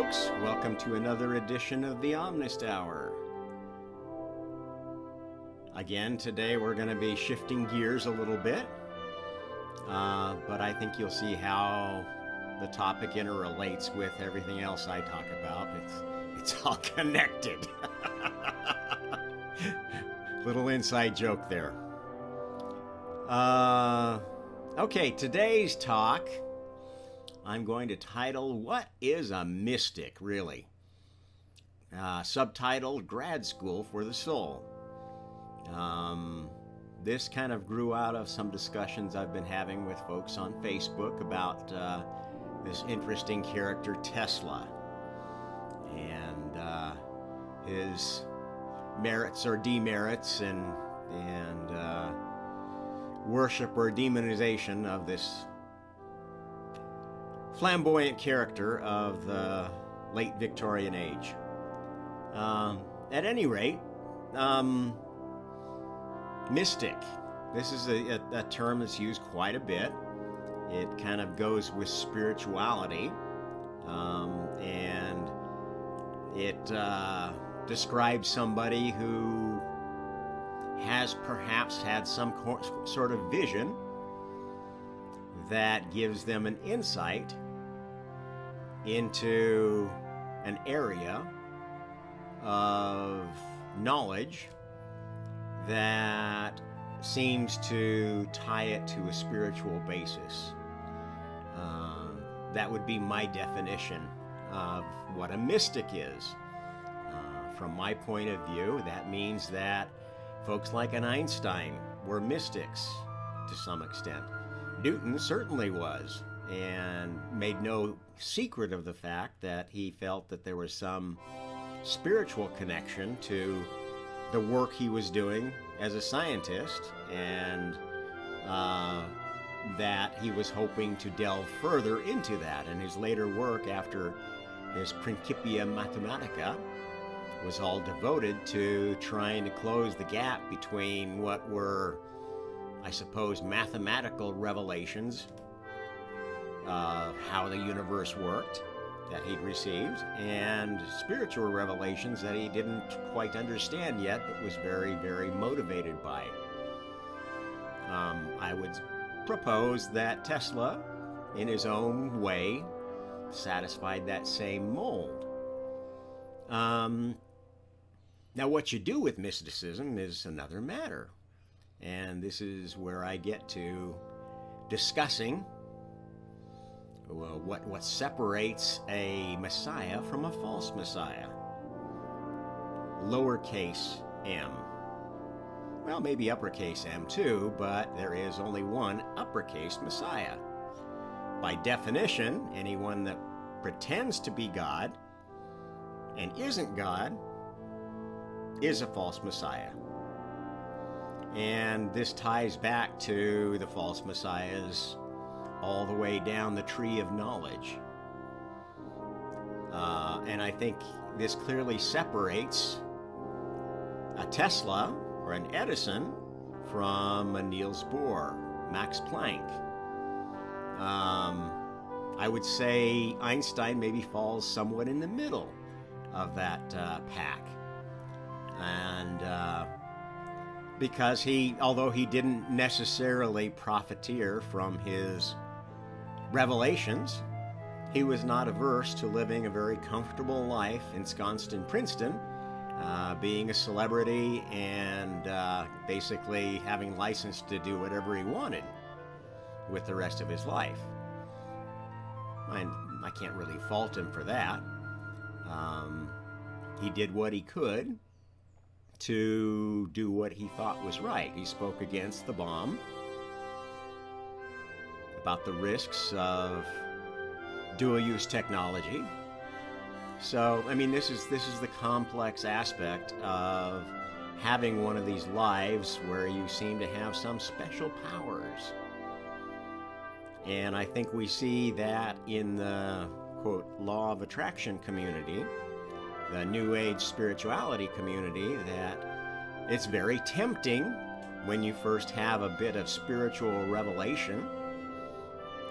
folks. Welcome to another edition of the Omnist Hour. Again, today we're going to be shifting gears a little bit, but I think you'll see how the topic interrelates with everything else I talk about. It's all connected. Little inside joke there. Okay, today's talk I'm going to title, What is a Mystic, really? Subtitled, Grad School for the Soul. This kind of grew out of some discussions I've been having with folks on Facebook about this interesting character, Tesla, and his merits or demerits and worship or demonization of this flamboyant character of the late Victorian age. At any rate, mystic. This is a term that's used quite a bit. It kind of goes with spirituality, and it describes somebody who has perhaps had some sort of vision that gives them an insight into an area of knowledge that seems to tie it to a spiritual basis. That would be my definition of what a mystic is. From my point of view, that means that folks like an Einstein were mystics to some extent. Newton certainly was, and made no secret of the fact that he felt that there was some spiritual connection to the work he was doing as a scientist, and that he was hoping to delve further into that. And his later work after his Principia Mathematica was all devoted to trying to close the gap between what were, I suppose, mathematical revelations of how the universe worked that he'd received, and spiritual revelations that he didn't quite understand yet, but was very, very motivated by. I would propose that Tesla, in his own way, satisfied that same mold. Now, what you do with mysticism is another matter. And this is where I get to discussing what separates a Messiah from a false Messiah. Lowercase m. Well, maybe uppercase m too, but there is only one uppercase Messiah. By definition, anyone that pretends to be God and isn't God is a false Messiah. And this ties back to the false messiahs all the way down the tree of knowledge. And I think this clearly separates a Tesla or an Edison from a Niels Bohr, Max Planck. I would say Einstein maybe falls somewhat in the middle of that pack. And because although he didn't necessarily profiteer from his revelations, he was not averse to living a very comfortable life ensconced in Princeton, being a celebrity and basically having license to do whatever he wanted with the rest of his life. I can't really fault him for that. He did what he could to do what he thought was right. He spoke against the bomb, about the risks of dual-use technology. So, I mean, this is the complex aspect of having one of these lives where you seem to have some special powers. And I think we see that in the, quote, law of attraction community, the New Age spirituality community, that it's very tempting when you first have a bit of spiritual revelation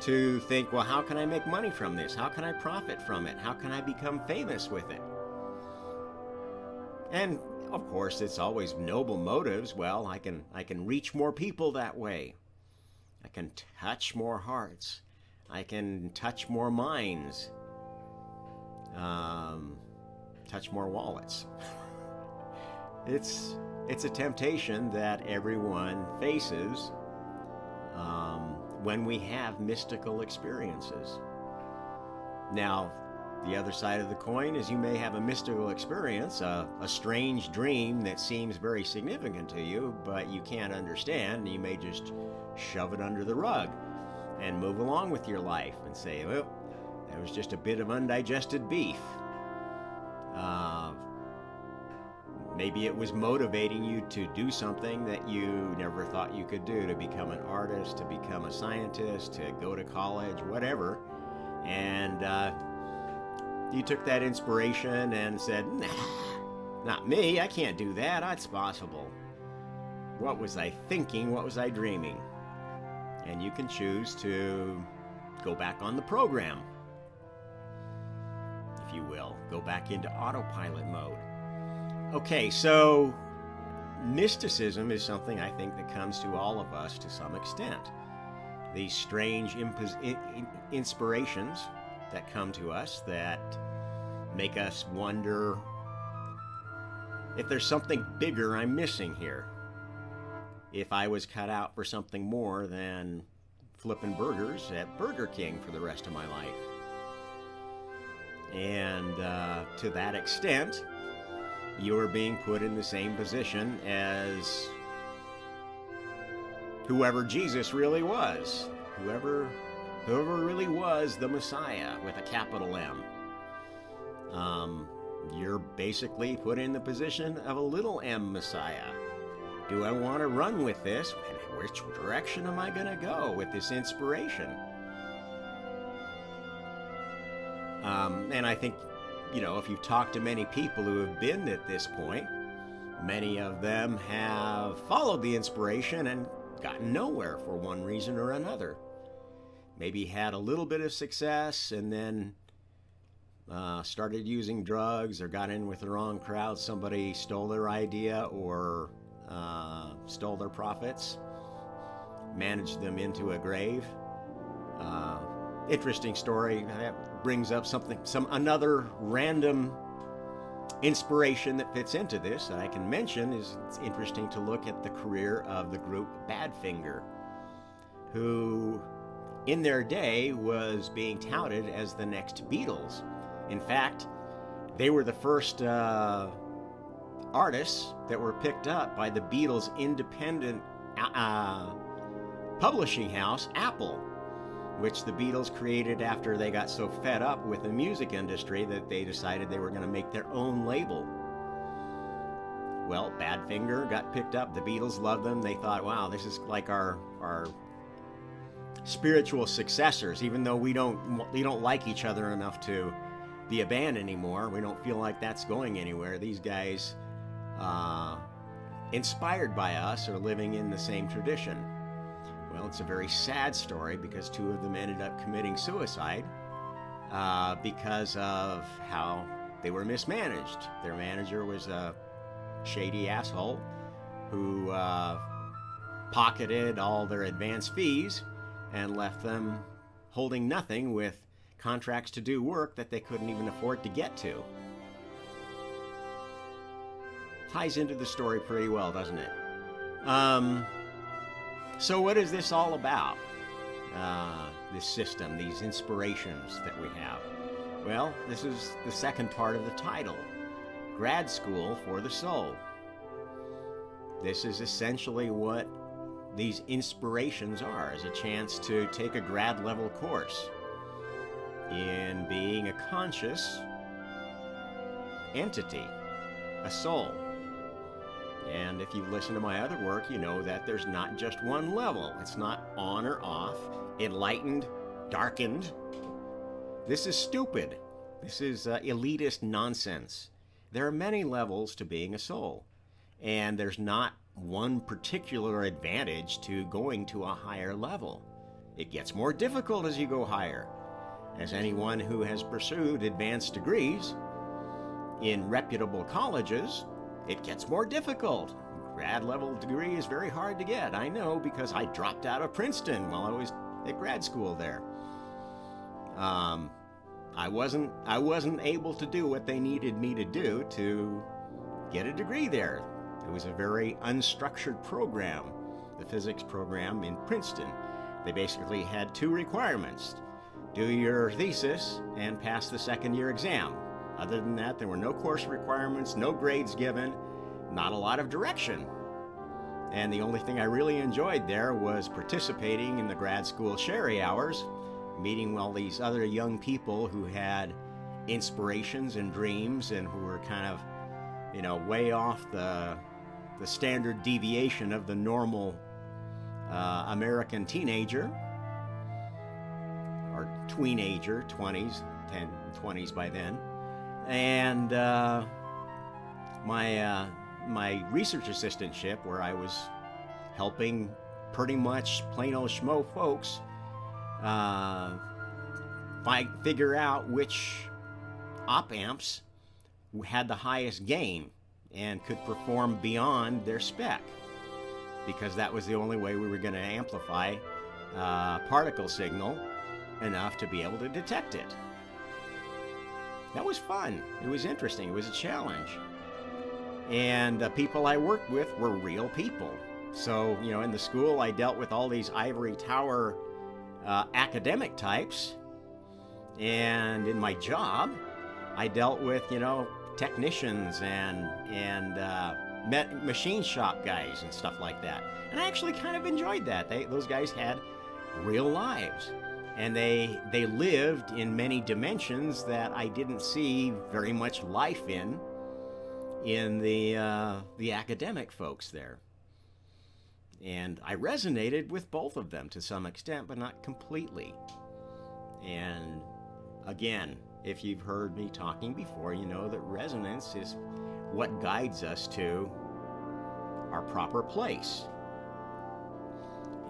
to think, well, how can I make money from this? How can I profit from it? How can I become famous with it? And of course, it's always noble motives. Well, I can reach more people that way. I can touch more hearts. I can touch more minds. Touch more wallets. It's a temptation that everyone faces when we have mystical experiences. Now, the other side of the coin is you may have a mystical experience, a strange dream that seems very significant to you, but you can't understand. You may just shove it under the rug and move along with your life and say, well, that was just a bit of undigested beef. Maybe it was motivating you to do something that you never thought you could do, to become an artist, to become a scientist, to go to college, whatever. And you took that inspiration and said, nah, not me, I can't do that, that's possible. What was I thinking? What was I dreaming? And you can choose to go back on the program, if you will. Go back into autopilot mode. Okay, so mysticism is something I think that comes to all of us to some extent. These strange inspirations that come to us that make us wonder if there's something bigger I'm missing here. If I was cut out for something more than flipping burgers at Burger King for the rest of my life. And to that extent, you are being put in the same position as whoever Jesus really was. Whoever really was the Messiah with a capital M. You're basically put in the position of a little m Messiah. Do I want to run with this? And which direction am I going to go with this inspiration? And I think, if you've talked to many people who have been at this point, many of them have followed the inspiration and gotten nowhere for one reason or another. Maybe had a little bit of success and then started using drugs or got in with the wrong crowd. Somebody stole their idea or stole their profits, managed them into a grave. Interesting story. That brings up another random inspiration that fits into this that I can mention. Is it's interesting to look at the career of the group Badfinger, who in their day was being touted as the next Beatles. In fact, they were the first artists that were picked up by the Beatles' independent publishing house, Apple, which the Beatles created after they got so fed up with the music industry that they decided they were going to make their own label. Well, Badfinger got picked up. The Beatles loved them. They thought, wow, this is like our spiritual successors. Even though we don't like each other enough to be a band anymore, we don't feel like that's going anywhere. These guys, inspired by us, are living in the same tradition. Well, it's a very sad story because two of them ended up committing suicide because of how they were mismanaged. Their manager was a shady asshole who pocketed all their advance fees and left them holding nothing with contracts to do work that they couldn't even afford to get to. Ties into the story pretty well, doesn't it? So what is this all about? This system, these inspirations that we have? Well, this is the second part of the title, Grad School for the Soul. This is essentially what these inspirations are, is a chance to take a grad level course in being a conscious entity, a soul. And if you've listened to my other work, you know that there's not just one level. It's not on or off, enlightened, darkened. This is stupid. This is elitist nonsense. There are many levels to being a soul, and there's not one particular advantage to going to a higher level. It gets more difficult as you go higher. As anyone who has pursued advanced degrees in reputable colleges, it gets more difficult. Grad level degree is very hard to get. I know, because I dropped out of Princeton while I was at grad school there. I wasn't able to do what they needed me to do to get a degree there. It was a very unstructured program, the physics program in Princeton. They basically had two requirements: do your thesis and pass the second year exam. Other than that, there were no course requirements, no grades given, not a lot of direction. And the only thing I really enjoyed there was participating in the grad school sherry hours, meeting all these other young people who had inspirations and dreams and who were kind of, way off the standard deviation of the normal American teenager or tweenager, 20s by then. And my research assistantship, where I was helping pretty much plain old schmo folks figure out which op amps had the highest gain and could perform beyond their spec, because that was the only way we were going to amplify particle signal enough to be able to detect it. That was fun. It was interesting. It was a challenge. And the people I worked with were real people. So, in the school, I dealt with all these ivory tower academic types. And in my job, I dealt with, technicians and machine shop guys and stuff like that. And I actually kind of enjoyed that. Those guys had real lives. And they lived in many dimensions that I didn't see very much life in the academic folks there. And I resonated with both of them to some extent, but not completely. And again, if you've heard me talking before, you know that resonance is what guides us to our proper place.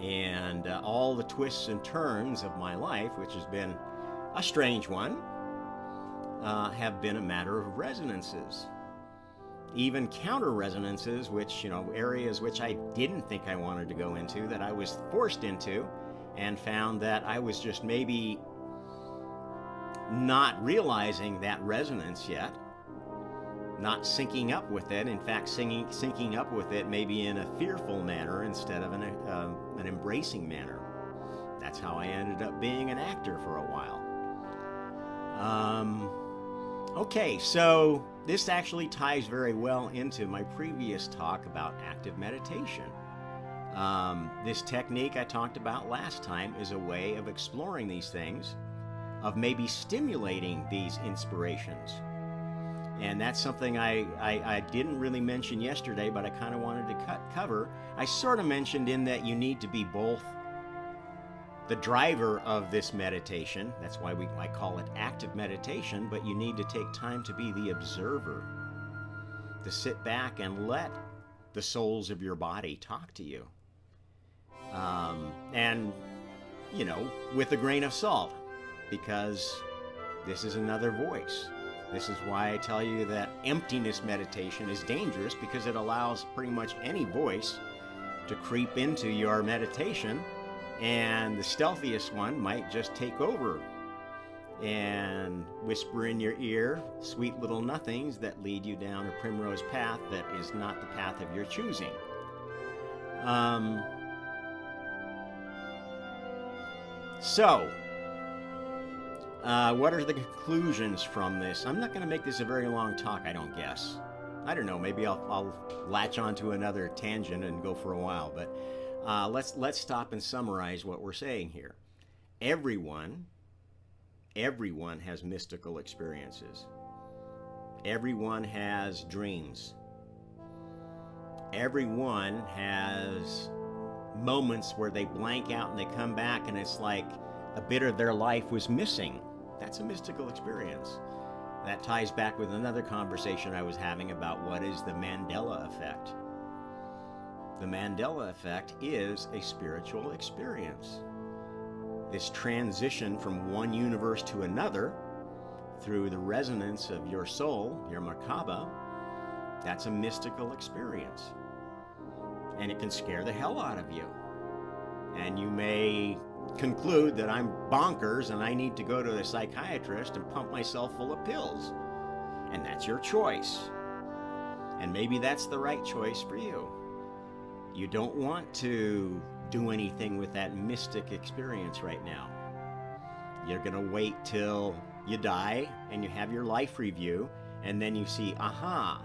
And all the twists and turns of my life, which has been a strange one, have been a matter of resonances. Even counter resonances, which, areas which I didn't think I wanted to go into, that I was forced into, and found that I was just maybe not realizing that resonance yet, not syncing up with it. In fact, syncing up with it maybe in a fearful manner instead of an embracing manner. That's how I ended up being an actor for a while. Okay, so this actually ties very well into my previous talk about active meditation. This technique I talked about last time is a way of exploring these things, of maybe stimulating these inspirations. And that's something I didn't really mention yesterday, but I kind of wanted to cover. I sort of mentioned in that you need to be both the driver of this meditation. That's why I call it active meditation, but you need to take time to be the observer, to sit back and let the souls of your body talk to you. And, with a grain of salt, because this is another voice. This is why I tell you that emptiness meditation is dangerous, because it allows pretty much any voice to creep into your meditation, and the stealthiest one might just take over and whisper in your ear sweet little nothings that lead you down a primrose path that is not the path of your choosing. What are the conclusions from this? I'm not going to make this a very long talk, I don't guess. I don't know, maybe I'll latch onto another tangent and go for a while, but let's stop and summarize what we're saying here. Everyone has mystical experiences. Everyone has dreams. Everyone has moments where they blank out and they come back and it's like a bit of their life was missing. That's a mystical experience. That ties back with another conversation I was having about what is the Mandela effect. The Mandela effect is a spiritual experience. this transition from one universe to another through the resonance of your soul, your Merkaba, that's a mystical experience. And it can scare the hell out of you. And you may conclude that I'm bonkers and I need to go to a psychiatrist and pump myself full of pills. And that's your choice. And maybe that's the right choice for you. You don't want to do anything with that mystic experience right now. You're going to wait till you die and you have your life review, and then you see, aha,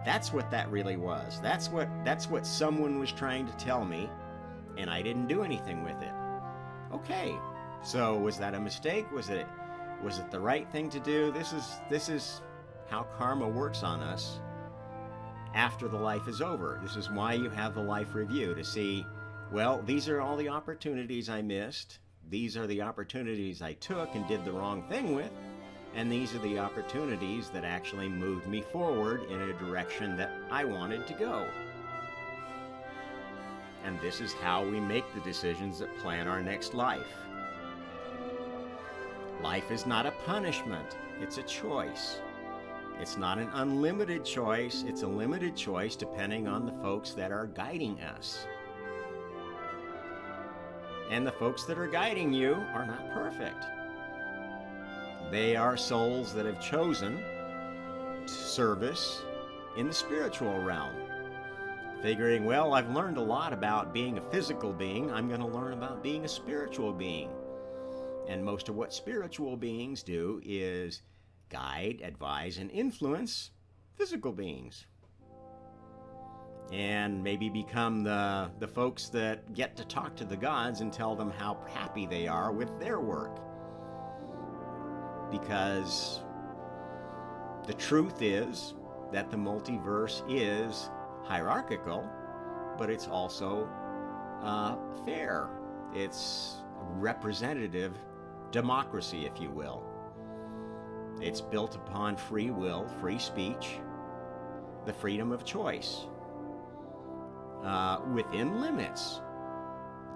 that's what that really was. That's what someone was trying to tell me, and I didn't do anything with it. Okay, so was that a mistake? Was it the right thing to do? This is how karma works on us after the life is over. This is why you have the life review, to see, well, these are all the opportunities I missed. These are the opportunities I took and did the wrong thing with. And these are the opportunities that actually moved me forward in a direction that I wanted to go. And this is how we make the decisions that plan our next life. Life is not a punishment, it's a choice. It's not an unlimited choice, it's a limited choice depending on the folks that are guiding us. And the folks that are guiding you are not perfect. They are souls that have chosen service in the spiritual realm. Figuring, well, I've learned a lot about being a physical being, I'm going to learn about being a spiritual being. And most of what spiritual beings do is guide, advise, and influence physical beings. And maybe become the folks that get to talk to the gods and tell them how happy they are with their work. Because the truth is that the multiverse is hierarchical, but it's also fair. It's representative democracy, if you will. It's built upon free will, free speech, the freedom of choice, within limits,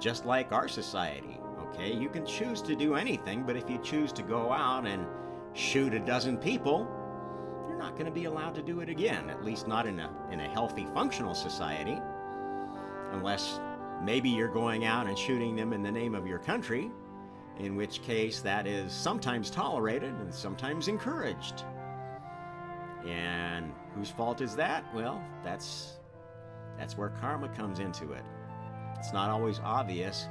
just like our society. Okay, you can choose to do anything, but if you choose to go out and shoot a dozen people, you're not going to be allowed to do it again, at least not in a healthy, functional society, unless maybe you're going out and shooting them in the name of your country, in which case that is sometimes tolerated and sometimes encouraged. And whose fault is that? Well, that's where karma comes into it. It's not always obvious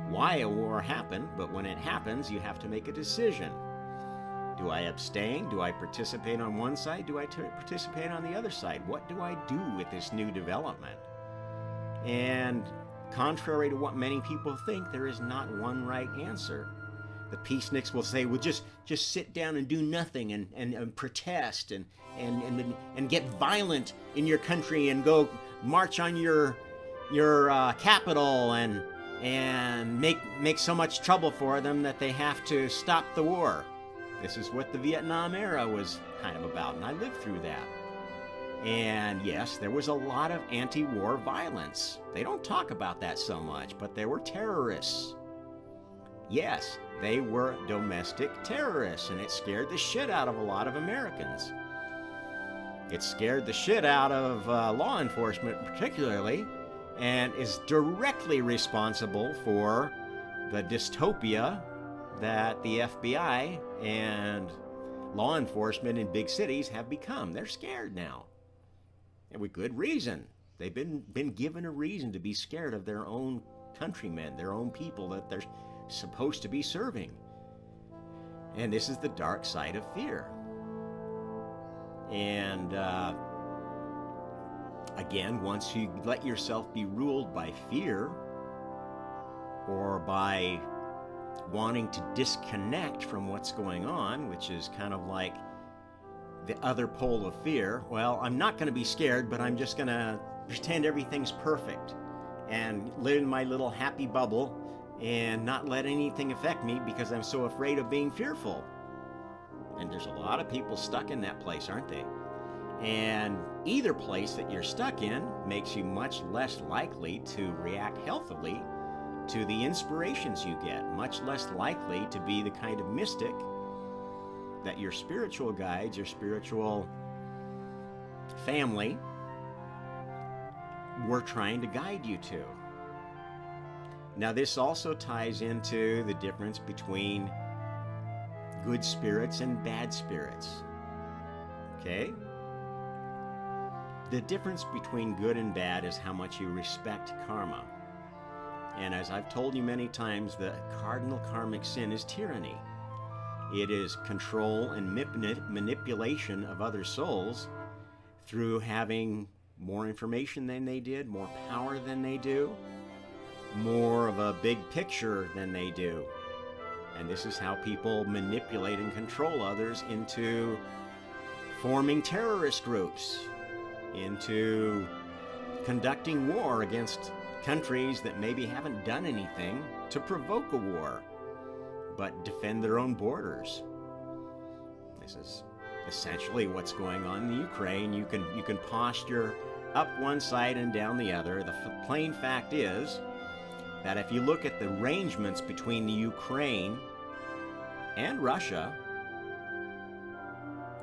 why a war happened, but when it happens, you have to make a decision. Do I abstain? Do I participate on one side? Do I participate on the other side? What do I do with this new development? And contrary to what many people think, there is not one right answer. The peaceniks will say, well, just sit down and do nothing and protest and get violent in your country and go march on your capital and make so much trouble for them that they have to stop the war. This is what the Vietnam era was kind of about, and I lived through that. And yes, there was a lot of anti-war violence. They don't talk about that so much, but there were terrorists. Yes, they were domestic terrorists, and it scared the shit out of a lot of Americans. It scared the shit out of law enforcement particularly, and is directly responsible for the dystopia that the FBI and law enforcement in big cities have become. They're scared now, and with good reason. They've been given a reason to be scared of their own countrymen, their own people that they're supposed to be serving. And this is the dark side of fear. And again, once you let yourself be ruled by fear or by wanting to disconnect from what's going on, which is kind of like the other pole of fear, well, I'm not going to be scared, but I'm just going to pretend everything's perfect and live in my little happy bubble and not let anything affect me because I'm so afraid of being fearful. And there's a lot of people stuck in that place, aren't they? And either place that you're stuck in makes you much less likely to react healthily to the inspirations you get, much less likely to be the kind of mystic that your spiritual guides, your spiritual family were trying to guide you to. Now, this also ties into the difference between good spirits and bad spirits. Okay? The difference between good and bad is how much you respect karma. And as I've told you many times, the cardinal karmic sin is tyranny. It is control and manipulation of other souls through having more information than they did, more power than they do, more of a big picture than they do. And this is how people manipulate and control others into forming terrorist groups, into conducting war against countries that maybe haven't done anything to provoke a war, but defend their own borders. This is essentially what's going on in the Ukraine. You can posture up one side and down the other. The plain fact is that if you look at the arrangements between the Ukraine and Russia,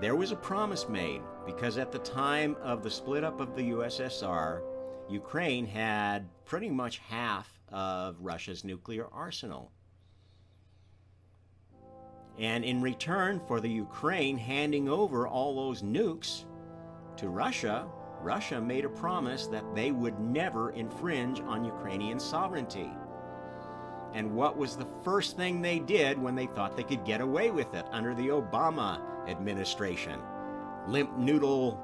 there was a promise made, because at the time of the split up of the USSR, Ukraine had pretty much half of Russia's nuclear arsenal. And in return for the Ukraine handing over all those nukes to Russia, Russia made a promise that they would never infringe on Ukrainian sovereignty. And what was the first thing they did when they thought they could get away with it under the Obama administration? Limp noodle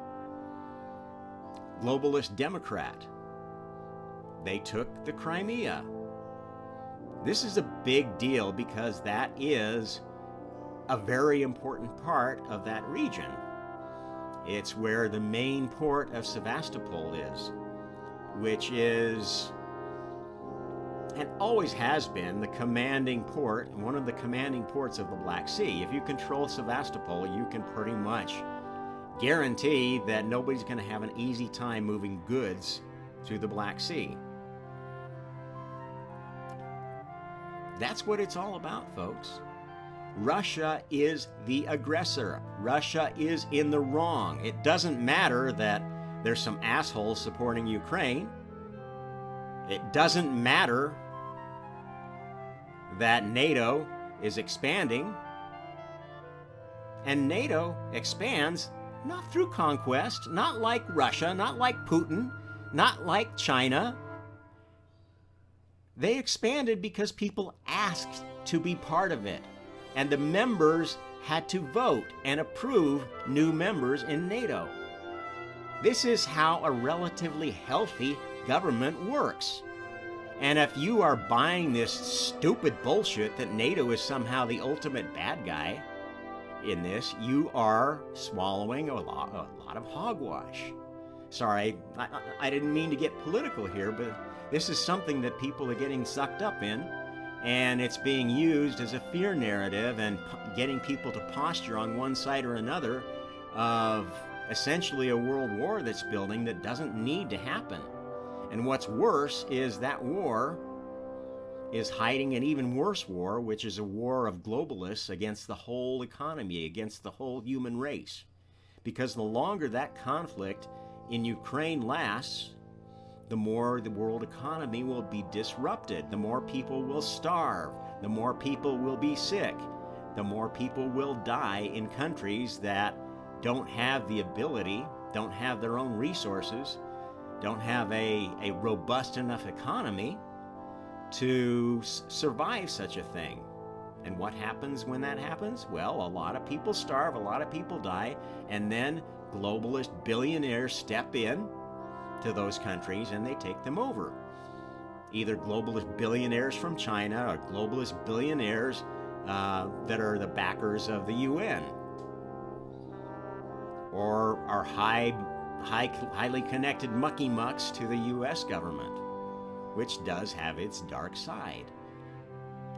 globalist Democrat. They took the Crimea. This is a big deal because that is a very important part of that region. It's where the main port of Sevastopol is, which is, and always has been, the commanding port, one of the commanding ports of the Black Sea. If you control Sevastopol, you can pretty much guarantee that nobody's going to have an easy time moving goods through the Black Sea. That's what it's all about, folks. Russia is the aggressor. Russia is in the wrong. It doesn't matter that there's some assholes supporting Ukraine. It doesn't matter that NATO is expanding. And NATO expands not through conquest, not like Russia, not like Putin, not like China. They expanded because people asked to be part of it. And the members had to vote and approve new members in NATO. This is how a relatively healthy government works. And if you are buying this stupid bullshit that NATO is somehow the ultimate bad guy in this, you are swallowing a lot of hogwash. Sorry, I didn't mean to get political here, but this is something that people are getting sucked up in. And it's being used as a fear narrative and getting people to posture on one side or another of essentially a world war that's building that doesn't need to happen. And what's worse is that war is hiding an even worse war, which is a war of globalists against the whole economy, against the whole human race. Because the longer that conflict in Ukraine lasts, the more the world economy will be disrupted, the more people will starve, the more people will be sick, the more people will die in countries that don't have the ability, don't have their own resources, don't have a robust enough economy to survive such a thing. And what happens when that happens? Well, a lot of people starve, a lot of people die, and then globalist billionaires step in to those countries and they take them over. Either globalist billionaires from China or globalist billionaires that are the backers of the UN, or are highly connected mucky mucks to the US government, which does have its dark side.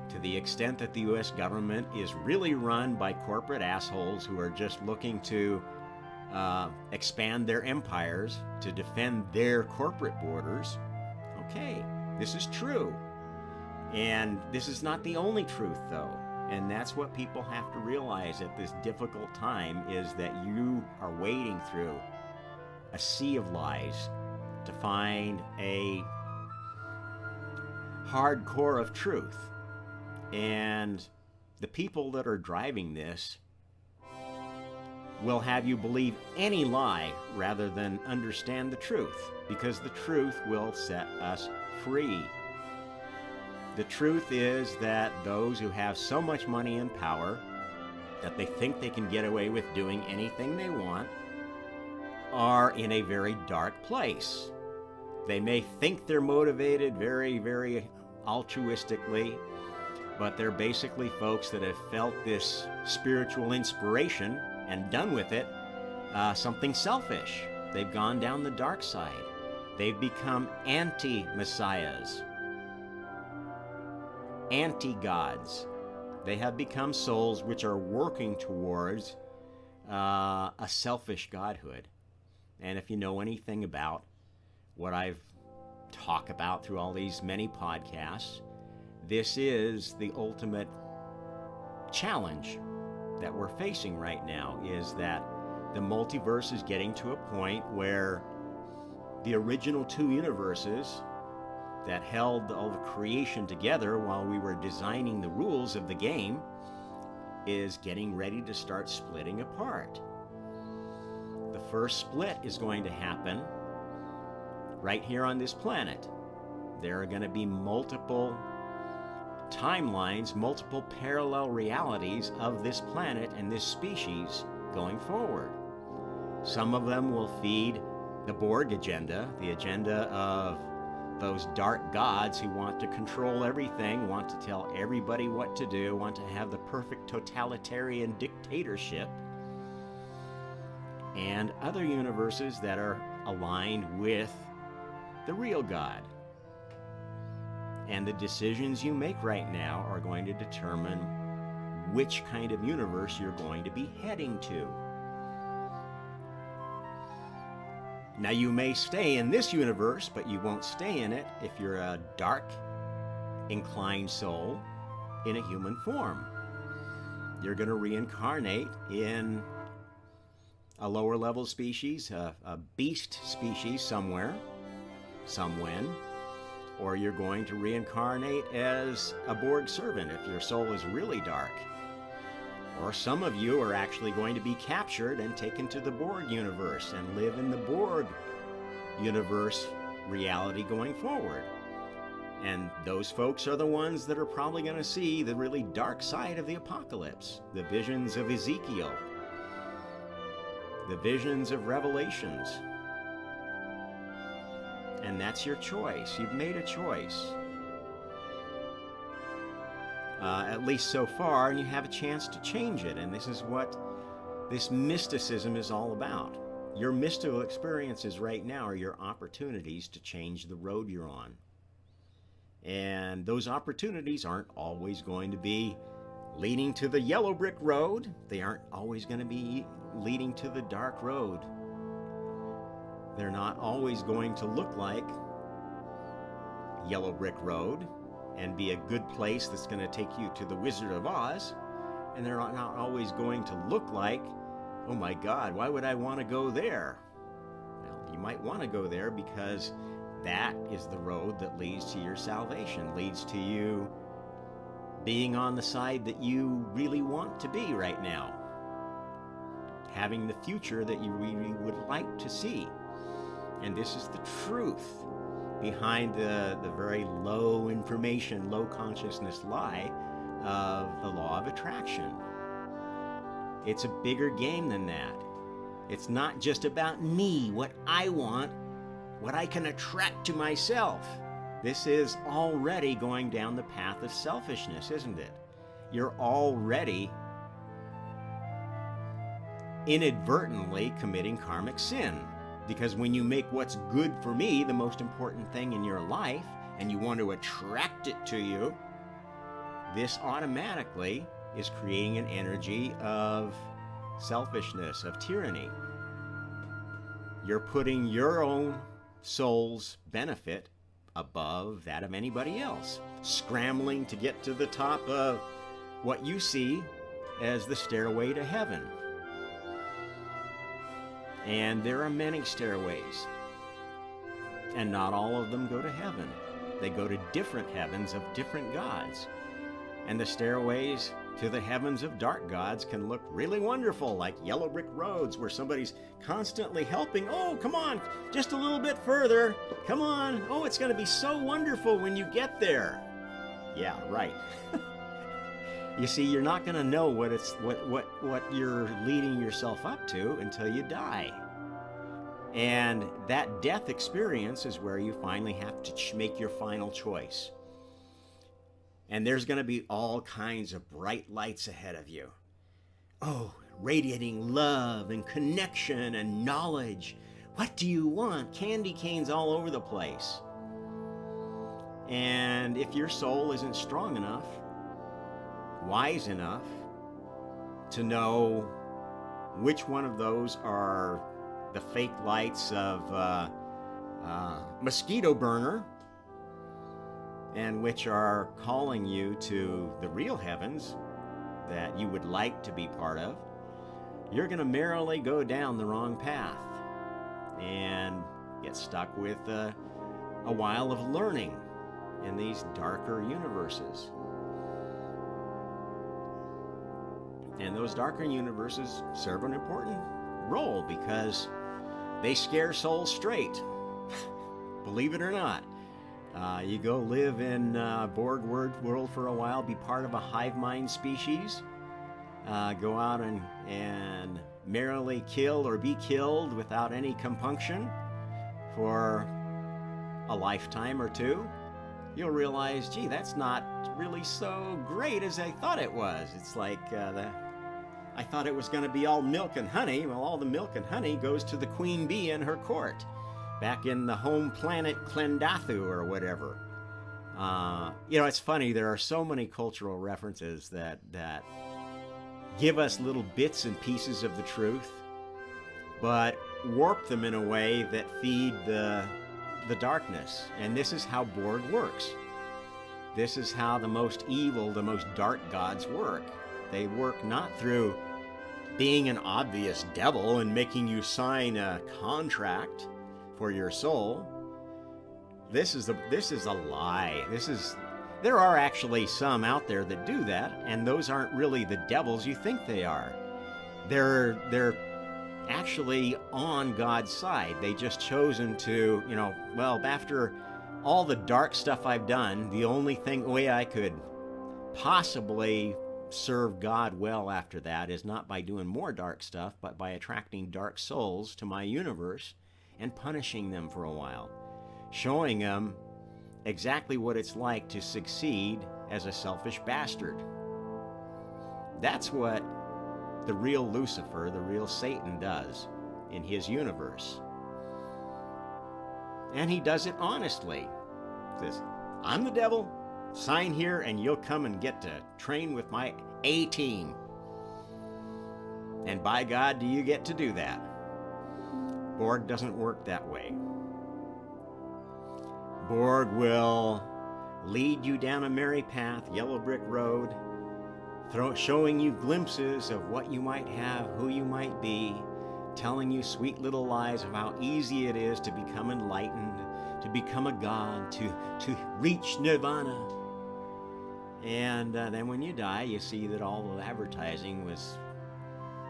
To the extent that the US government is really run by corporate assholes who are just looking to expand their empires to defend their corporate borders. Okay, this is true. And this is not the only truth, though. And that's what people have to realize at this difficult time, is that you are wading through a sea of lies to find a hard core of truth. And the people that are driving this will have you believe any lie rather than understand the truth, because the truth will set us free. The truth is that those who have so much money and power that they think they can get away with doing anything they want are in a very dark place. They may think they're motivated very, very altruistically, but they're basically folks that have felt this spiritual inspiration and done with it something selfish. They've gone down the dark side. They've become anti-messiahs, anti-gods. They have become souls which are working towards a selfish godhood. And if you know anything about what I've talked about through all these many podcasts, this is the ultimate challenge that we're facing right now, is that the multiverse is getting to a point where the original two universes that held all the creation together while we were designing the rules of the game is getting ready to start splitting apart. The first split is going to happen right here on this planet. There are going to be multiple timelines, multiple parallel realities of this planet and this species going forward. Some of them will feed the Borg agenda, the agenda of those dark gods who want to control everything, want to tell everybody what to do, want to have the perfect totalitarian dictatorship, and other universes that are aligned with the real God. And the decisions you make right now are going to determine which kind of universe you're going to be heading to. Now, you may stay in this universe, but you won't stay in it if you're a dark, inclined soul in a human form. You're going to reincarnate in a lower level species, a beast species somewhere, somewhen, or you're going to reincarnate as a Borg servant if your soul is really dark. Or some of you are actually going to be captured and taken to the Borg universe and live in the Borg universe reality going forward. And those folks are the ones that are probably going to see the really dark side of the apocalypse, the visions of Ezekiel, the visions of Revelations. And that's your choice. You've made a choice. At least so far, and you have a chance to change it. And this is what this mysticism is all about. Your mystical experiences right now are your opportunities to change the road you're on. And those opportunities aren't always going to be leading to the yellow brick road. They aren't always going to be leading to the dark road. They're not always going to look like yellow brick road and be a good place that's going to take you to the Wizard of Oz. And they're not always going to look like, oh my God, why would I want to go there? Well, you might want to go there because that is the road that leads to your salvation, leads to you being on the side that you really want to be right now, having the future that you really would like to see. And this is the truth behind the very low information, low consciousness lie of the law of attraction. It's a bigger game than that. It's not just about me, what I want, what I can attract to myself. This is already going down the path of selfishness, isn't it? You're already inadvertently committing karmic sin. Because when you make what's good for me the most important thing in your life, and you want to attract it to you, this automatically is creating an energy of selfishness, of tyranny. You're putting your own soul's benefit above that of anybody else, scrambling to get to the top of what you see as the stairway to heaven. And there are many stairways, and not all of them go to heaven. They go to different heavens of different gods. And the stairways to the heavens of dark gods can look really wonderful, like yellow brick roads where somebody's constantly helping. Oh, come on, just a little bit further. Come on. Oh, it's going to be so wonderful when you get there. Yeah, right. You see, you're not going to know what you're leading yourself up to until you die. And that death experience is where you finally have to make your final choice. And there's going to be all kinds of bright lights ahead of you. Oh, radiating love and connection and knowledge. What do you want? Candy canes all over the place. And if your soul isn't strong enough, wise enough to know which one of those are the fake lights of mosquito burner, and which are calling you to the real heavens that you would like to be part of, you're going to merrily go down the wrong path and get stuck with a while of learning in these darker universes. And those darker universes serve an important role because they scare souls straight, believe it or not. You go live in Borg world for a while, be part of a hive mind species, go out and merrily kill or be killed without any compunction for a lifetime or two. You'll realize, gee, that's not really so great as I thought it was. It's like I thought it was going to be all milk and honey. Well, all the milk and honey goes to the queen bee and her court back in the home planet Klendathu or whatever. It's funny. There are so many cultural references that give us little bits and pieces of the truth, but warp them in a way that feed the darkness. And this is how Borg works. This is how the most evil, the most dark gods work. They work not through being an obvious devil and making you sign a contract for your soul. This is a lie. There are actually some out there that do that, and those aren't really the devils you think they are. They're actually on God's side. They just chosen to, after all the dark stuff I've done, the only way I could possibly serve God well after that is not by doing more dark stuff, but by attracting dark souls to my universe and punishing them for a while, showing them exactly what it's like to succeed as a selfish bastard. That's what the real Lucifer, the real Satan, does in his universe. And he does it honestly. He says, I'm the devil, sign here and you'll come and get to train with my A-team. And by God, do you get to do that? Borg doesn't work that way. Borg will lead you down a merry path, yellow brick road, showing you glimpses of what you might have, who you might be, telling you sweet little lies of how easy it is to become enlightened, to become a god, to reach nirvana. And then when you die, you see that all the advertising was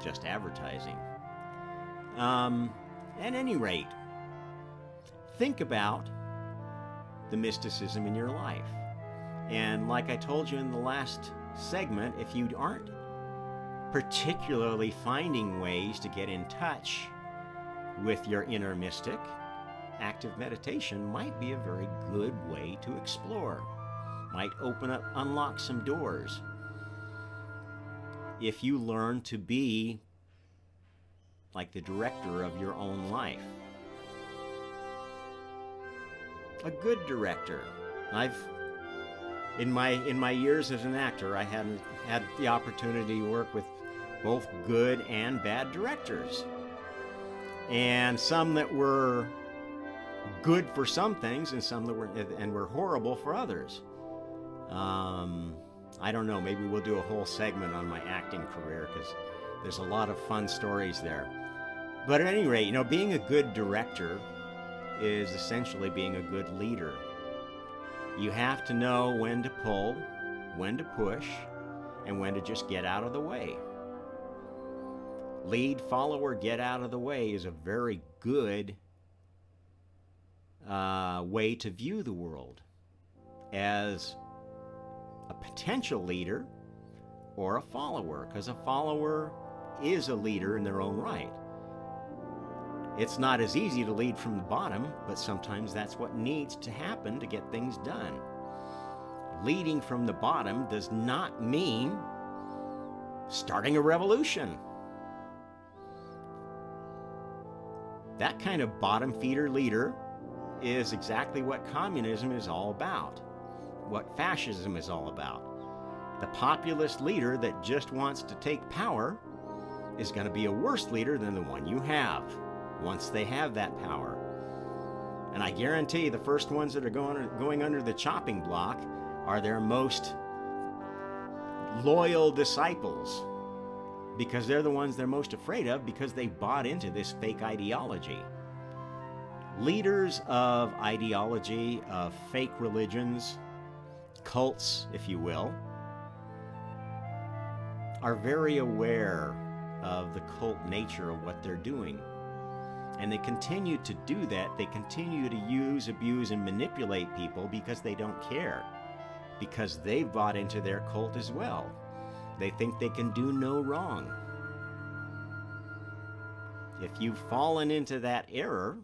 just advertising. At any rate, think about the mysticism in your life. And like I told you in the last segment, if you aren't particularly finding ways to get in touch with your inner mystic, active meditation might be a very good way to explore. Might unlock some doors. If you learn to be like the director of your own life. A good director. In my years as an actor, I had the opportunity to work with both good and bad directors. And some that were good for some things and we're horrible for others. I don't know, maybe we'll do a whole segment on my acting career because there's a lot of fun stories there. But at any rate, being a good director is essentially being a good leader. You have to know when to pull, when to push, and when to just get out of the way. Lead, follower, get out of the way is a very good way to view the world as a potential leader or a follower, because a follower is a leader in their own right. It's not as easy to lead from the bottom, but sometimes that's what needs to happen to get things done. Leading from the bottom does not mean starting a revolution. That kind of bottom feeder leader is exactly what communism is all about, what fascism is all about. The populist leader that just wants to take power is going to be a worse leader than the one you have once they have that power. And I guarantee the first ones that are going under the chopping block are their most loyal disciples, because they're the ones they're most afraid of, because they bought into this fake ideology. Leaders of ideology, of fake religions, cults, if you will, are very aware of the cult nature of what they're doing. And they continue to do that. They continue to use, abuse, and manipulate people because they don't care, because they've bought into their cult as well. They think they can do no wrong. If you've fallen into that error,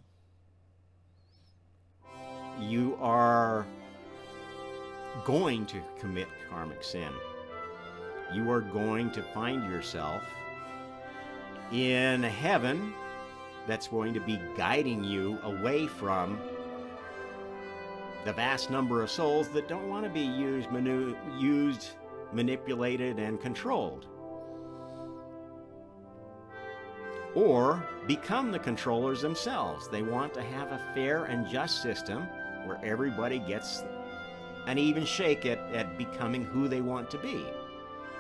you are going to commit karmic sin. You are going to find yourself in a heaven that's going to be guiding you away from the vast number of souls that don't want to be used, manipulated, and controlled. Or become the controllers themselves. They want to have a fair and just system where everybody gets an even shake at becoming who they want to be.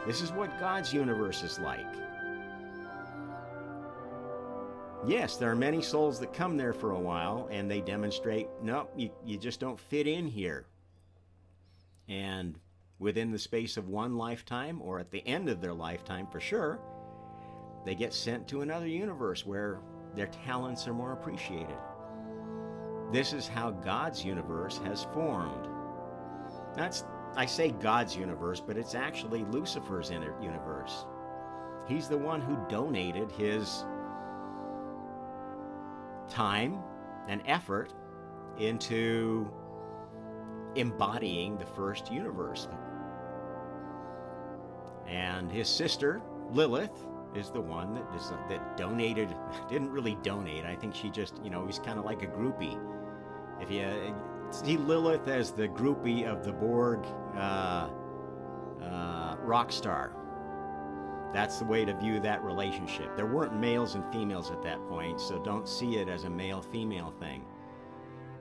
This is what God's universe is like. Yes, there are many souls that come there for a while and they demonstrate, nope, you just don't fit in here. And within the space of one lifetime, or at the end of their lifetime for sure, they get sent to another universe where their talents are more appreciated. This is how God's universe has formed. I say God's universe, but it's actually Lucifer's universe. He's the one who donated his time and effort into embodying the first universe. And his sister, Lilith, is the one that donated, didn't really donate. I think she just, he's kind of like a groupie. If you see Lilith as the groupie of the Borg rock star, that's the way to view that relationship. There weren't males and females at that point, so don't see it as a male-female thing.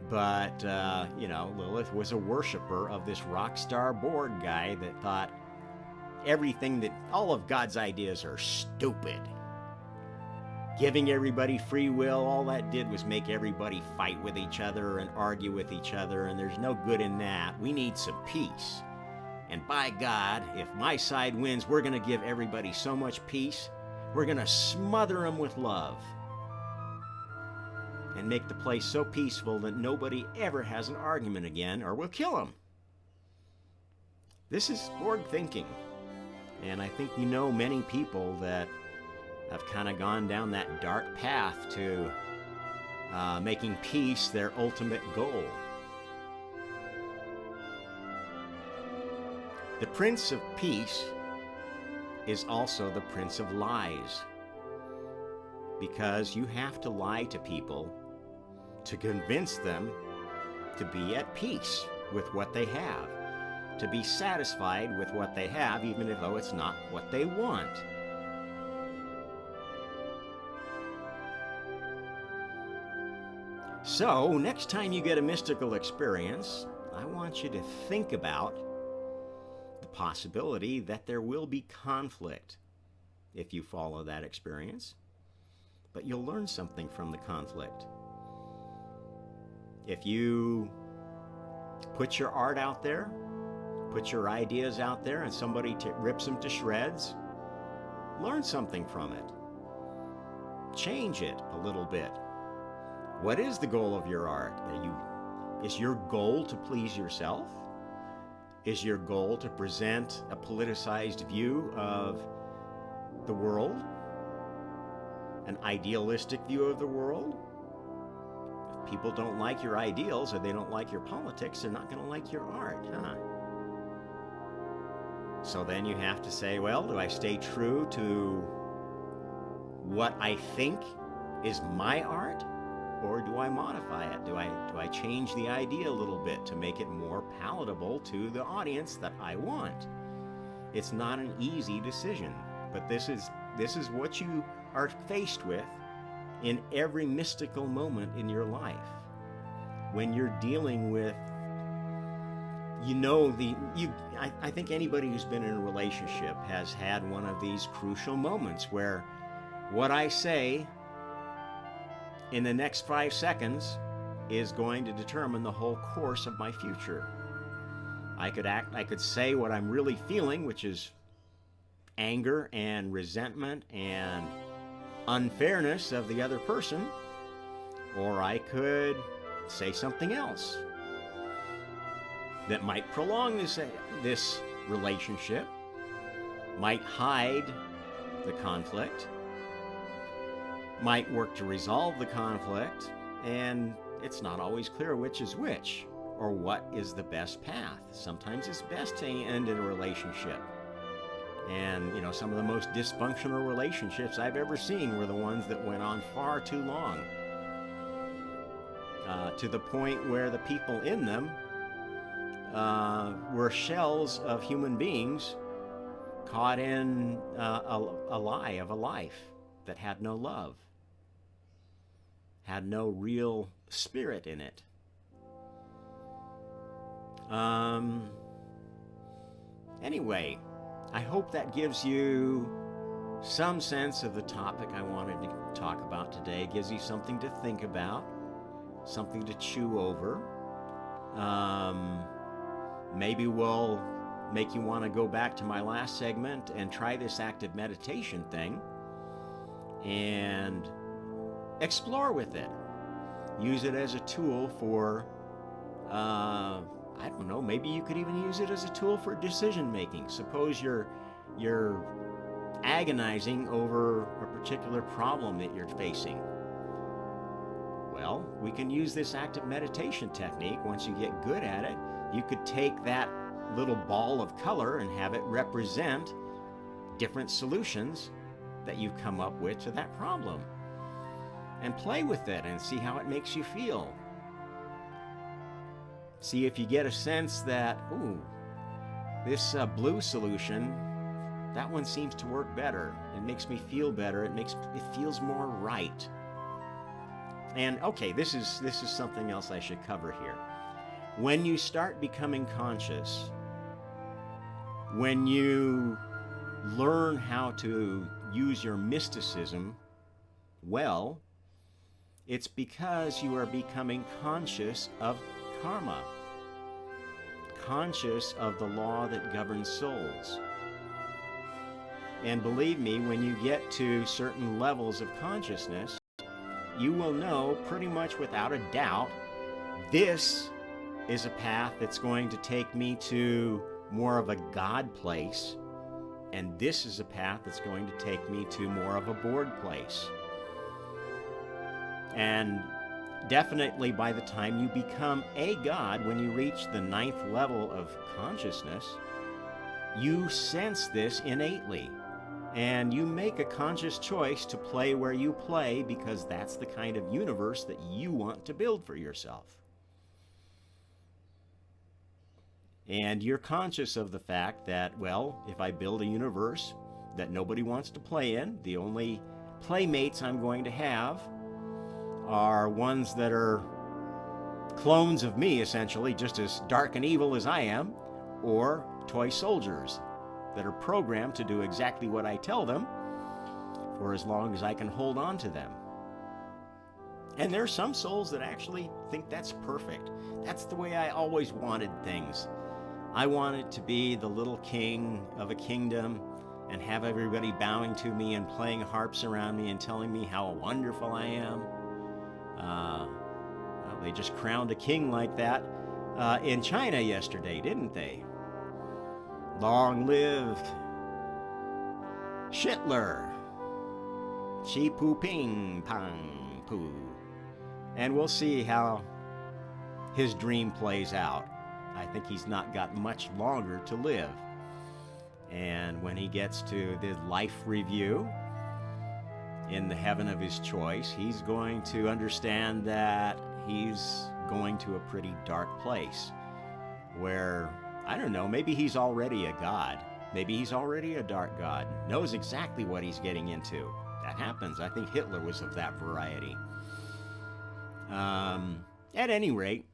But, Lilith was a worshiper of this rock star Borg guy that thought all of God's ideas are stupid. Giving everybody free will, all that did was make everybody fight with each other and argue with each other, and there's no good in that. We need some peace. And by God, if my side wins, we're going to give everybody so much peace, we're going to smother them with love and make the place so peaceful that nobody ever has an argument again, or we'll kill them. This is Borg thinking. And I think many people that have kind of gone down that dark path to making peace their ultimate goal. The Prince of Peace is also the Prince of Lies, because you have to lie to people to convince them to be at peace with what they have, to be satisfied with what they have, even though it's not what they want. So, next time you get a mystical experience, I want you to think about the possibility that there will be conflict if you follow that experience, but you'll learn something from the conflict. If you put your art out there, put your ideas out there, and somebody rips them to shreds, learn something from it. Change it a little bit. What is the goal of your art? Is your goal to please yourself? Is your goal to present a politicized view of the world? An idealistic view of the world? If people don't like your ideals or they don't like your politics, they're not going to like your art, huh? So then you have to say, well, do I stay true to what I think is my art, or do I modify it? Do I change the idea a little bit to make it more palatable to the audience that I want? It's not an easy decision, but this is what you are faced with in every mystical moment in your life. When you're dealing with, I think anybody who's been in a relationship has had one of these crucial moments where what I say in the next 5 seconds is going to determine the whole course of my future. I could say what I'm really feeling, which is anger and resentment and unfairness of the other person, or I could say something else that might prolong this relationship, might hide the conflict, might work to resolve the conflict, and it's not always clear which is which, or what is the best path. Sometimes it's best to end in a relationship. And, some of the most dysfunctional relationships I've ever seen were the ones that went on far too long, to the point where the people in them were shells of human beings caught in a lie of a life that had no love, had no real spirit in it. Anyway, I hope that gives you some sense of the topic I wanted to talk about today. It gives you something to think about, something to chew over. Maybe we'll make you want to go back to my last segment and try this active meditation thing and explore with it. Use it as a tool for, I don't know, maybe you could even use it as a tool for decision making. Suppose you're agonizing over a particular problem that you're facing. Well, we can use this active meditation technique. Once you get good at it, you could take that little ball of color and have it represent different solutions that you've come up with to that problem. And play with it and see how it makes you feel. See if you get a sense that, this blue solution, that one seems to work better. It makes me feel better. It feels more right. And okay, this is something else I should cover here. When you start becoming conscious, when you learn how to use your mysticism well, it's because you are becoming conscious of karma, conscious of the law that governs souls. And believe me, when you get to certain levels of consciousness, you will know pretty much without a doubt, this is a path that's going to take me to more of a God place, and this is a path that's going to take me to more of a bored place. And definitely by the time you become a God, when you reach the 9th level of consciousness, you sense this innately. And you make a conscious choice to play where you play because that's the kind of universe that you want to build for yourself. And you're conscious of the fact that, well, if I build a universe that nobody wants to play in, the only playmates I'm going to have are ones that are clones of me, essentially, just as dark and evil as I am, or toy soldiers that are programmed to do exactly what I tell them for as long as I can hold on to them. And there are some souls that actually think that's perfect. That's the way I always wanted things. I wanted to be the little king of a kingdom and have everybody bowing to me and playing harps around me and telling me how wonderful I am. Well, they just crowned a king like that in China yesterday, didn't they? Long lived Hitler. Xi Pu Ping Pang Pu. And we'll see how his dream plays out. I think he's not got much longer to live. And when he gets to the life review in the heaven of his choice, he's going to understand that he's going to a pretty dark place where, I don't know, maybe he's already a god. Maybe he's already a dark god, knows exactly what he's getting into. That happens. I think Hitler was of that variety. At any rate,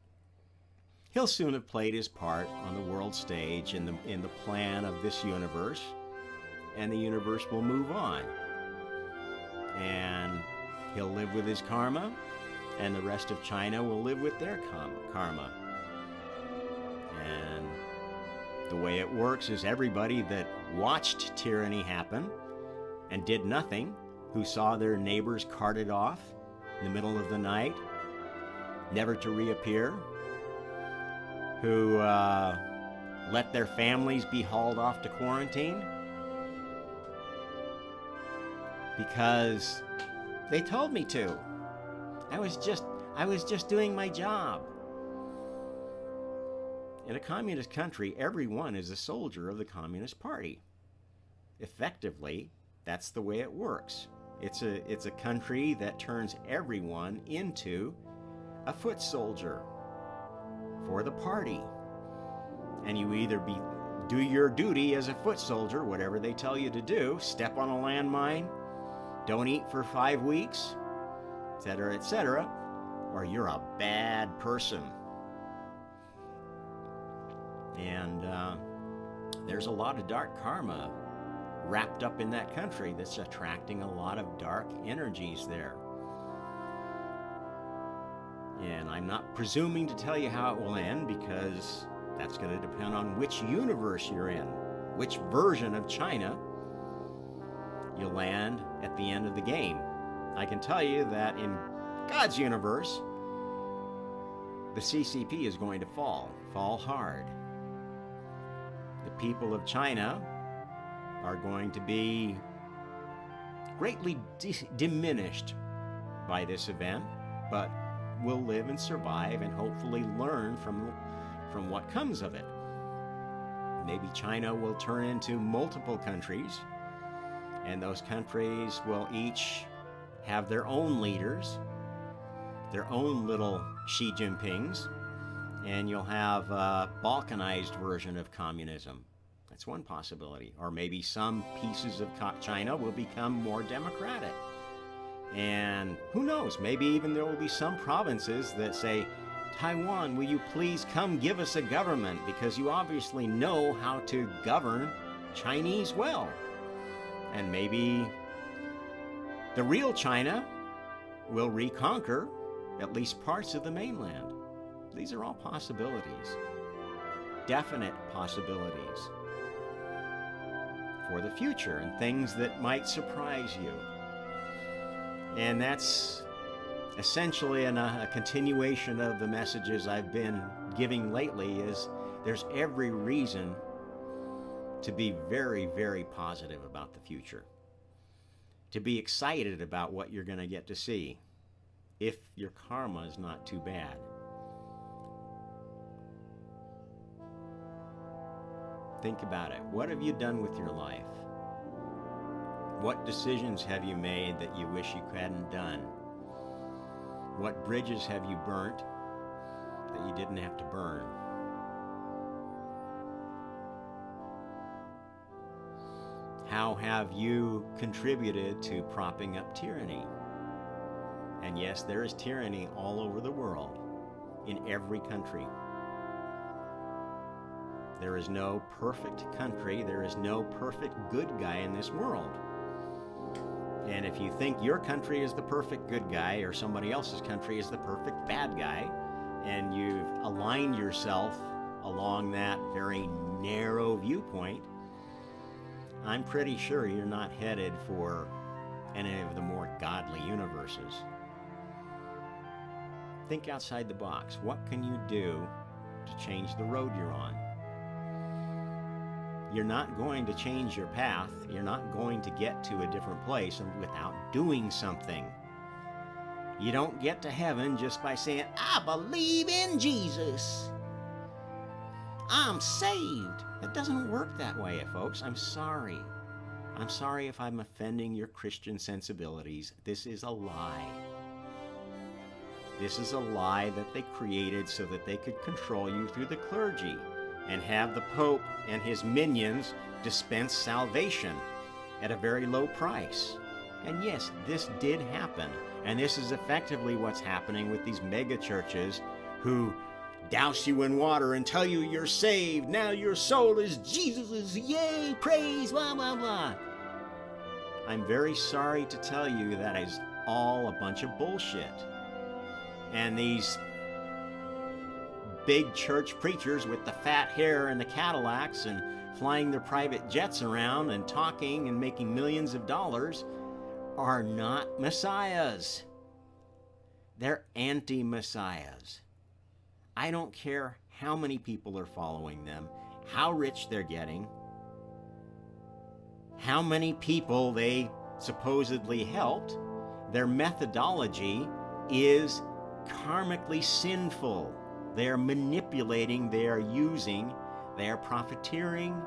he'll soon have played his part on the world stage in the plan of this universe, and the universe will move on. And he'll live with his karma, and the rest of China will live with their karma. And the way it works is everybody that watched tyranny happen and did nothing, who saw their neighbors carted off in the middle of the night, never to reappear, who let their families be hauled off to quarantine because they told me to. I was just doing my job. In a communist country, everyone is a soldier of the Communist Party. Effectively, that's the way it works. It's a country that turns everyone into a foot soldier for the party. And you either do your duty as a foot soldier, whatever they tell you to do, step on a landmine, don't eat for 5 weeks, etc., or you're a bad person. And there's a lot of dark karma wrapped up in that country that's attracting a lot of dark energies there. And I'm not presuming to tell you how it will end, because that's going to depend on which universe you're in, which version of China you land at the end of the game. I can tell you that in God's universe, the CCP is going to fall hard. The people of China are going to be greatly diminished by this event, but will live and survive and hopefully learn from what comes of it. Maybe China will turn into multiple countries, and those countries will each have their own leaders, their own little Xi Jinpings, and you'll have a balkanized version of communism. That's one possibility. Or maybe some pieces of China will become more democratic. And who knows, maybe even there will be some provinces that say, Taiwan, will you please come give us a government, because you obviously know how to govern Chinese well. And maybe the real China will reconquer at least parts of the mainland. These are all possibilities, definite possibilities for the future, and things that might surprise you. And that's essentially a continuation of the messages I've been giving lately. Is there's every reason to be very, very positive about the future, to be excited about what you're going to get to see, if your karma is not too bad. Think about it. What have you done with your life? What decisions have you made that you wish you hadn't done? What bridges have you burnt that you didn't have to burn? How have you contributed to propping up tyranny? And yes, there is tyranny all over the world. in every country. There is no perfect country. There is no perfect good guy in this world. And if you think your country is the perfect good guy or somebody else's country is the perfect bad guy, and you've aligned yourself along that very narrow viewpoint, I'm pretty sure you're not headed for any of the more godly universes. Think outside the box. What can you do to change the road you're on? You're not going to change your path. You're not going to get to a different place without doing something. You don't get to heaven just by saying, I believe in Jesus. I'm saved. It doesn't work that way, folks. I'm sorry. I'm sorry if I'm offending your Christian sensibilities. This is a lie. This is a lie that they created so that they could control you through the clergy and have the Pope and his minions dispense salvation at a very low price. And yes, this did happen. And this is effectively what's happening with these mega churches who douse you in water and tell you you're saved. Now your soul is Jesus's. Yay, praise, blah, blah, blah. I'm very sorry to tell you that is all a bunch of bullshit. And these big church preachers with the fat hair and the Cadillacs and flying their private jets around and talking and making millions of dollars are not messiahs. They're anti-messiahs. I don't care how many people are following them, how rich they're getting, how many people they supposedly helped. Their methodology is karmically sinful. They are manipulating, they are using, they are profiteering,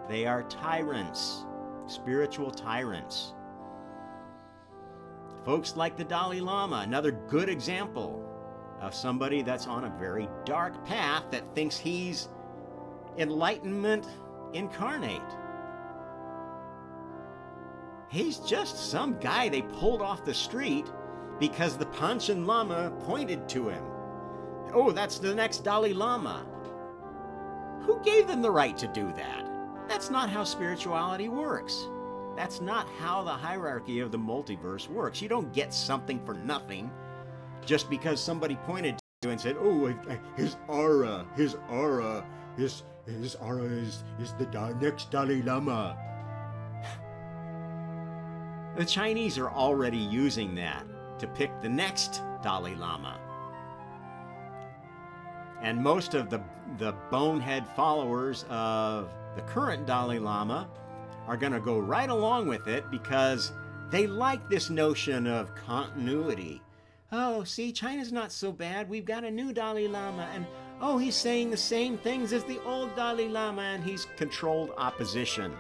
they are tyrants, spiritual tyrants. Folks like the Dalai Lama, another good example of somebody that's on a very dark path that thinks he's enlightenment incarnate. He's just some guy they pulled off the street because the Panchen Lama pointed to him. Oh, that's the next Dalai Lama. Who gave them the right to do that? That's not how spirituality works. That's not how the hierarchy of the multiverse works. You don't get something for nothing just because somebody pointed to you and said, oh, his aura is the next Dalai Lama. The Chinese are already using that to pick the next Dalai Lama. And most of the bonehead followers of the current Dalai Lama are going to go right along with it because they like this notion of continuity. Oh, see, China's not so bad. We've got a new Dalai Lama, and oh, he's saying the same things as the old Dalai Lama, and he's controlled opposition.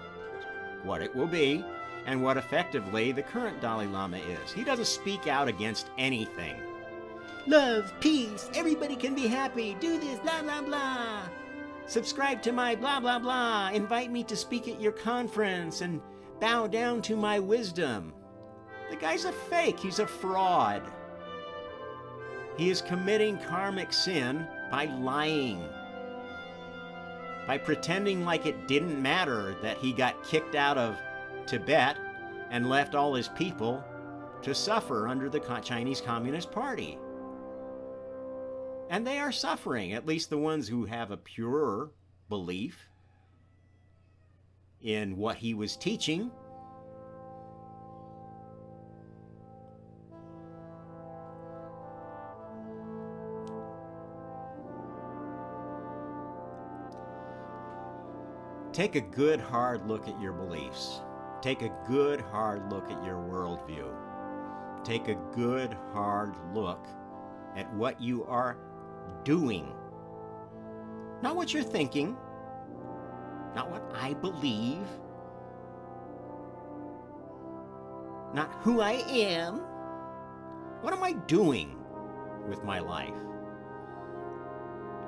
What it will be, and what effectively the current Dalai Lama is. He doesn't speak out against anything. Love, peace, everybody can be happy, do this, blah, blah, blah. Subscribe to my blah, blah, blah. Invite me to speak at your conference and bow down to my wisdom. The guy's a fake. He's a fraud. He is committing karmic sin by lying, by pretending like it didn't matter that he got kicked out of Tibet and left all his people to suffer under the Chinese Communist Party. And they are suffering, at least the ones who have a pure belief in what he was teaching. Take a good hard look at your beliefs. Take a good hard look at your worldview. Take a good hard look at what you are doing. Not what you're thinking, not what I believe, not who I am. What am I doing with my life?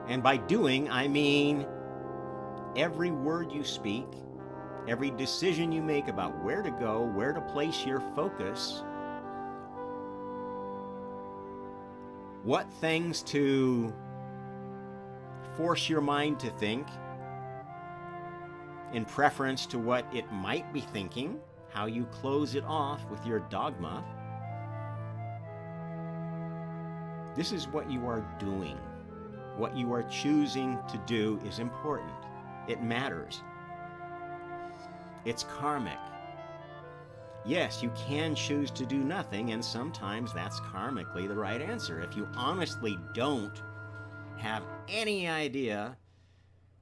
And by doing, I mean every word you speak, every decision you make about where to go, where to place your focus. what things to force your mind to think in preference to what it might be thinking, how you close it off with your dogma. This is what you are doing. What you are choosing to do is important. It matters. It's karmic. Yes, you can choose to do nothing, and sometimes that's karmically the right answer. If you honestly don't have any idea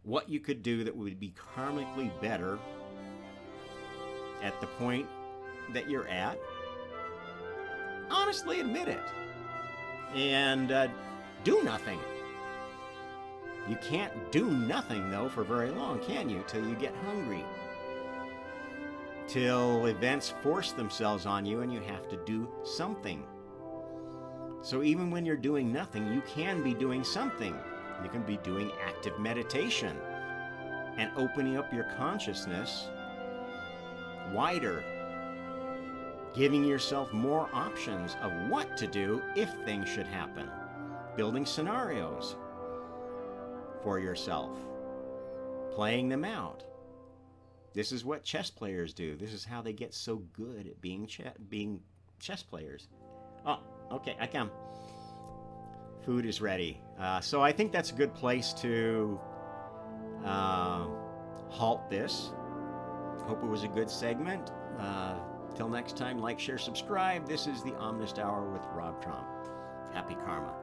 what you could do that would be karmically better at the point that you're at, honestly admit it. And do nothing. You can't do nothing, though, for very long, can you? Till you get hungry. Till events force themselves on you and you have to do something. So even when you're doing nothing, you can be doing something. You can be doing active meditation and opening up your consciousness wider, giving yourself more options of what to do if things should happen, building scenarios for yourself, playing them out. This is what chess players do. This is how they get so good at being chess players. Oh, okay, I come. Food is ready. So I think that's a good place to halt this. Hope it was a good segment. Till next time, like, share, subscribe. This is the Omnist Hour with Rob Trump. Happy Karma.